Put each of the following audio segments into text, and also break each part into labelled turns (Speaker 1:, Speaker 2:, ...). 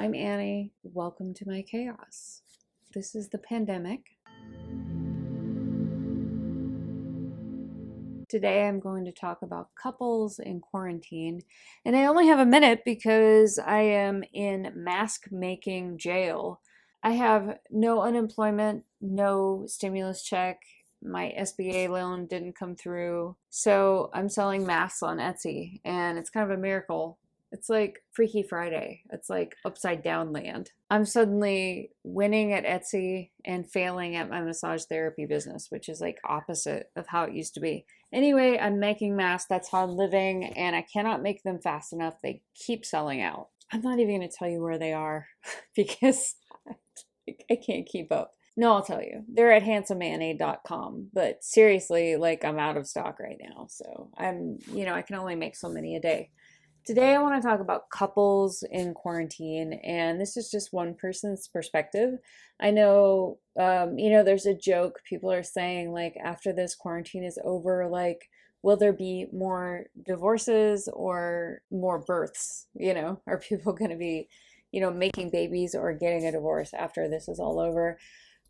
Speaker 1: I'm Annie. Welcome to my chaos. This is the pandemic. Today I'm going to talk about couples in quarantine, and I only have a minute because I am in mask making jail. I have no unemployment, no stimulus check. My SBA loan didn't come through. So I'm selling masks on Etsy, and it's kind of a miracle. It's like Freaky Friday. It's like upside down land. I'm suddenly winning at Etsy and failing at my massage therapy business, which is like opposite of how it used to be. Anyway, I'm making masks. That's how I'm living, and I cannot make them fast enough. They keep selling out. I'm not even going to tell you where they are because I can't keep up. No, I'll tell you. They're at handsomeannie.com, but seriously, like I'm out of stock right now. So I can only make so many a day. Today, I want to talk about couples in quarantine, and this is just one person's perspective. I know, there's a joke people are saying, like, after this quarantine is over, like, will there be more divorces or more births? Are people going to be, making babies or getting a divorce after this is all over?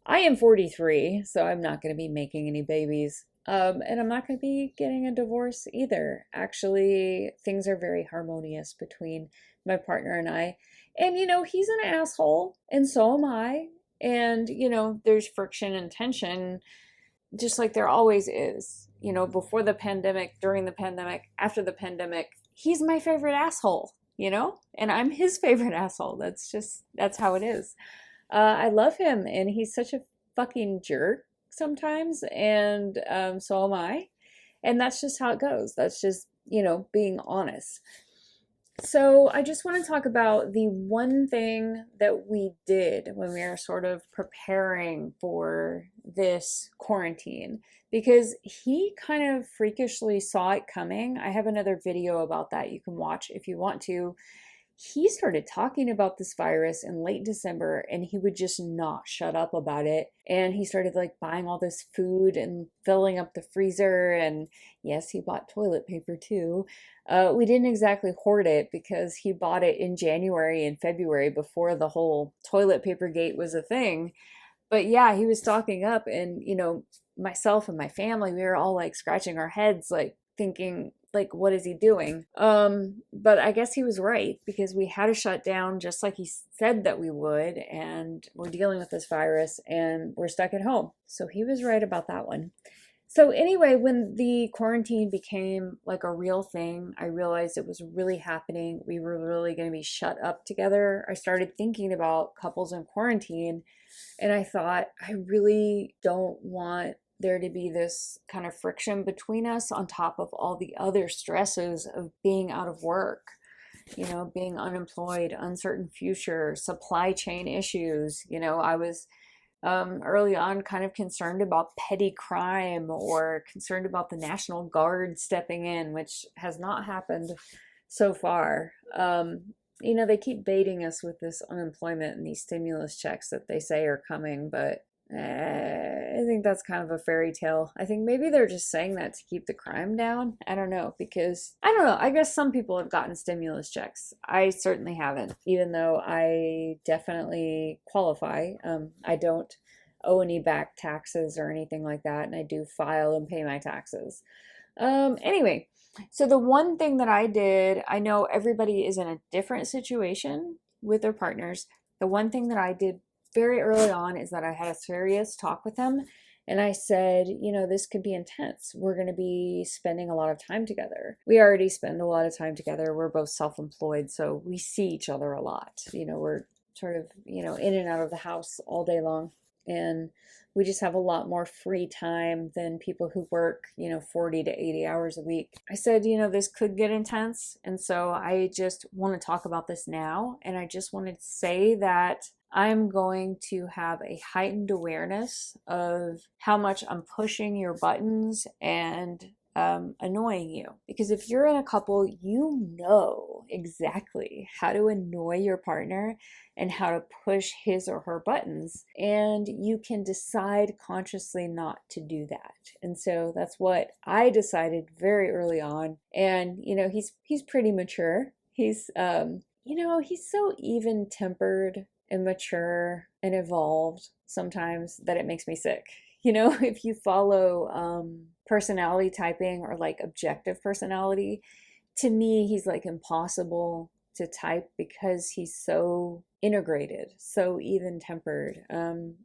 Speaker 1: I am 43, so I'm not going to be making any babies. And I'm not going to be getting a divorce either. Actually, things are very harmonious between my partner and I. And, he's an asshole, and so am I. And, there's friction and tension, just like there always is. Before the pandemic, during the pandemic, after the pandemic, he's my favorite asshole, and I'm his favorite asshole. That's how it is. I love him, and he's such a fucking jerk sometimes, and so am I. And that's just how it goes. That's just, being honest. So I just want to talk about the one thing that we did when we were sort of preparing for this quarantine, because he kind of freakishly saw it coming. I have another video about that you can watch if you want to. He started talking about this virus in late December, and he would just not shut up about it. And he started like buying all this food and filling up the freezer. And yes, he bought toilet paper too. We didn't exactly hoard it because he bought it in January and February before the whole toilet paper gate was a thing. But yeah, he was stocking up, and myself and my family, we were all like scratching our heads, like thinking, like, what is he doing? But I guess he was right, because we had to shut down just like he said that we would, and we're dealing with this virus and we're stuck at home. So he was right about that one. So anyway, when the quarantine became like a real thing, I realized it was really happening. We were really going to be shut up together. I started thinking about couples in quarantine, and I thought, I really don't want there to be this kind of friction between us on top of all the other stresses of being out of work, being unemployed, uncertain future, supply chain issues. I was early on kind of concerned about petty crime, or concerned about the National Guard stepping in, which has not happened so far. They keep baiting us with this unemployment and these stimulus checks that they say are coming, but I think that's kind of a fairy tale. I think maybe they're just saying that to keep the crime down. I don't know, because I don't know. I guess some people have gotten stimulus checks. I certainly haven't, even though I definitely qualify. I don't owe any back taxes or anything like that, and I do file and pay my taxes. Anyway, so the one thing that I did, I know everybody is in a different situation with their partners. The one thing that I did very early on is that I had a serious talk with him, and I said, this could be intense. We're going to be spending a lot of time together. We already spend a lot of time together. We're both self-employed, so we see each other a lot. We're sort of, in and out of the house all day long, and we just have a lot more free time than people who work, 40 to 80 hours a week. I said, this could get intense, and so I just want to talk about this now, and I just wanted to say that I'm going to have a heightened awareness of how much I'm pushing your buttons and annoying you. Because if you're in a couple, you know exactly how to annoy your partner and how to push his or her buttons. And you can decide consciously not to do that. And so that's what I decided very early on. And, he's pretty mature. He's he's so even-tempered and mature and evolved sometimes that it makes me sick. If you follow personality typing or like objective personality, to me, he's like impossible to type because he's so integrated, so even-tempered.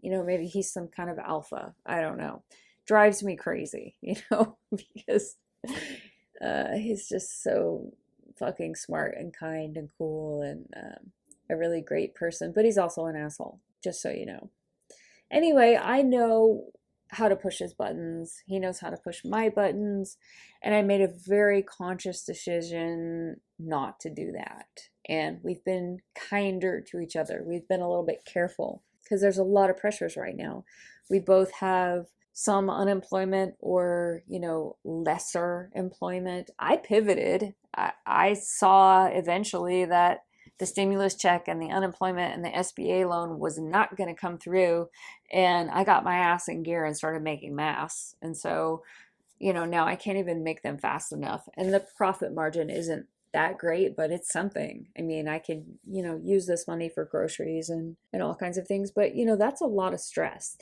Speaker 1: Maybe he's some kind of alpha. I don't know. Drives me crazy, because he's just so fucking smart and kind and cool and a really great person, but he's also an asshole, just so you know. Anyway, I know how to push his buttons. He knows how to push my buttons. And I made a very conscious decision not to do that. And we've been kinder to each other. We've been a little bit careful because there's a lot of pressures right now. We both have some unemployment or, lesser employment. I pivoted. I saw eventually that the stimulus check and the unemployment and the SBA loan was not going to come through. And I got my ass in gear and started making masks. And so, now I can't even make them fast enough. And the profit margin isn't that great, but it's something. I mean, I could, use this money for groceries and all kinds of things. But, that's a lot of stress.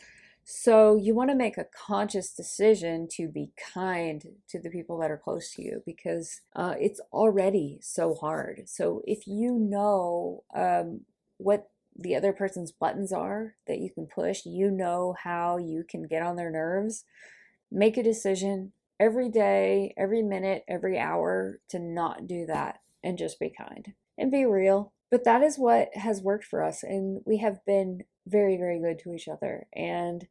Speaker 1: So you want to make a conscious decision to be kind to the people that are close to you because it's already so hard. So if you know what the other person's buttons are that you can push, how you can get on their nerves, make a decision every day, every minute, every hour to not do that and just be kind and be real. But that is what has worked for us, and we have been very, very good to each other. And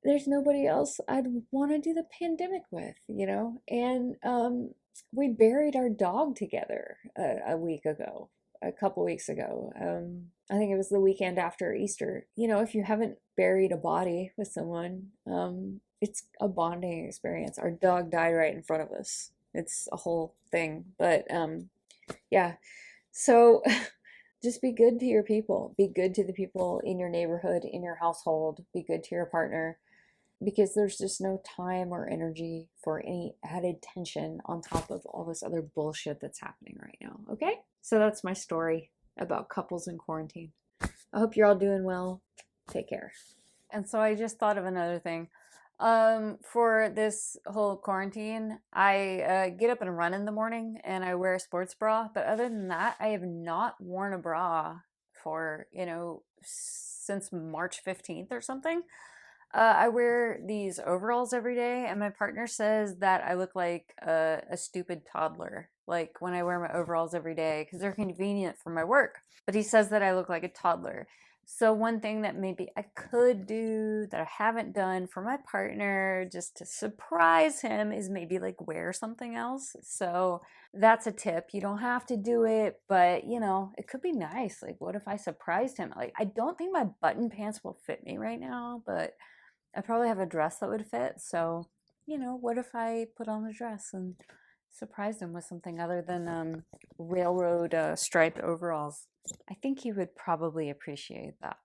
Speaker 1: there's nobody else I'd want to do the pandemic with, And we buried our dog together a couple weeks ago. I think it was the weekend after Easter. If you haven't buried a body with someone, it's a bonding experience. Our dog died right in front of us. It's a whole thing. But yeah, so just be good to your people. Be good to the people in your neighborhood, in your household. Be good to your partner because there's just no time or energy for any added tension on top of all this other bullshit that's happening right now. Okay? So that's my story about couples in quarantine. I hope you're all doing well. Take care. And so I just thought of another thing. For this whole quarantine, I get up and run in the morning and I wear a sports bra. But other than that, I have not worn a bra for, since March 15th or something. I wear these overalls every day, and my partner says that I look like a stupid toddler, like when I wear my overalls every day, because they're convenient for my work. But he says that I look like a toddler. So one thing that maybe I could do that I haven't done for my partner just to surprise him is maybe like wear something else. So that's a tip. You don't have to do it, but it could be nice. Like, what if I surprised him? Like, I don't think my button pants will fit me right now, but I probably have a dress that would fit. So, what if I put on a dress and surprised him with something other than railroad striped overalls? I think he would probably appreciate that.